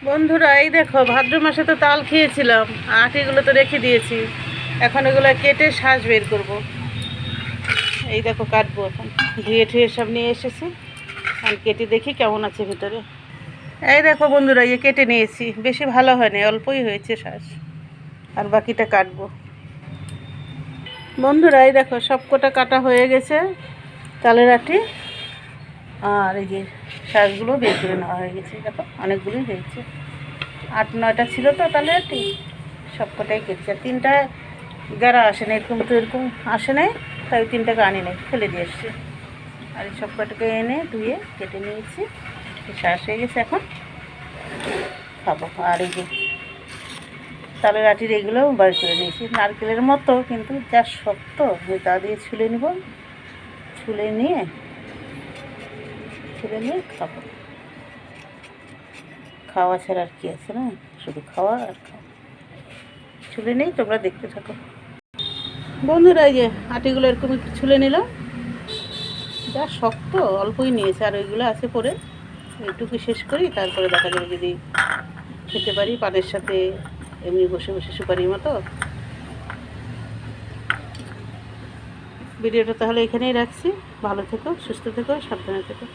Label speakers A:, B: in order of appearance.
A: বন্ধুরা, এই দেখো, ভাদ্র মাসে তো তাল খেয়েছিলাম, আটিগুলো তো রেখে দিয়েছি। এখন এগুলো কেটে শাঁস বের করব। এই দেখো, কাটবো এখন। ধুয়ে ঠুয়ে সব নিয়ে এসেছি, আর কেটে দেখি কেমন আছে ভিতরে। এই দেখো বন্ধুরা, কেটে নিয়েছি। বেশি ভালো হয়নি, অল্পই হয়েছে শাঁস, আর বাকিটা কাটবো। বন্ধুরা, এই দেখো, সব কটা কাটা হয়ে গেছে তালের আটি। আর এই যে শাঁসগুলো বের করে নেওয়া হয়ে গেছে। দেখো, অনেকগুলোই হয়েছে। 8-9টা ছিল তো তাহলে ঠিক সব কটাই কেটেছে। আর 3টা যারা আসে না, এরকম তো এরকম আসে নাই, তাই 3টাকে আনি নাই, ফেলে দিয়ে এসছি। আর এই সব কটাকে এনে ধুয়ে কেটে নিয়েছি। শ্বাস হয়ে গেছে, এখন খাবো। আর এই যে তালের আটির এগুলো বার করে নিয়েছি, নারকেলের মতো কিন্তু যা শক্ত, তা দিয়ে ছুলে নিব। ছুলে নিয়ে খাবো। খাওয়া ছাড়া আর কি আছে, না শুধু খাওয়া আর খাওয়া। ছুলে নেই, তোমরা দেখতে থাকো। বন্ধুরা, এই যে আটিগুলো এরকম একটু ছুলে নিলাম। যা শক্ত, অল্পই নিয়েছে, আর ওইগুলো আছে পরে এইটুকু শেষ করি, তারপরে দেখা যাবে যদি খেতে পারি পানের সাথে, এমনি বসে বসে সুপারির মতো। ভিডিওটা তাহলে এখানেই রাখছি। ভালো থেকো, সুস্থ থেকো, সাবধানে থেকো।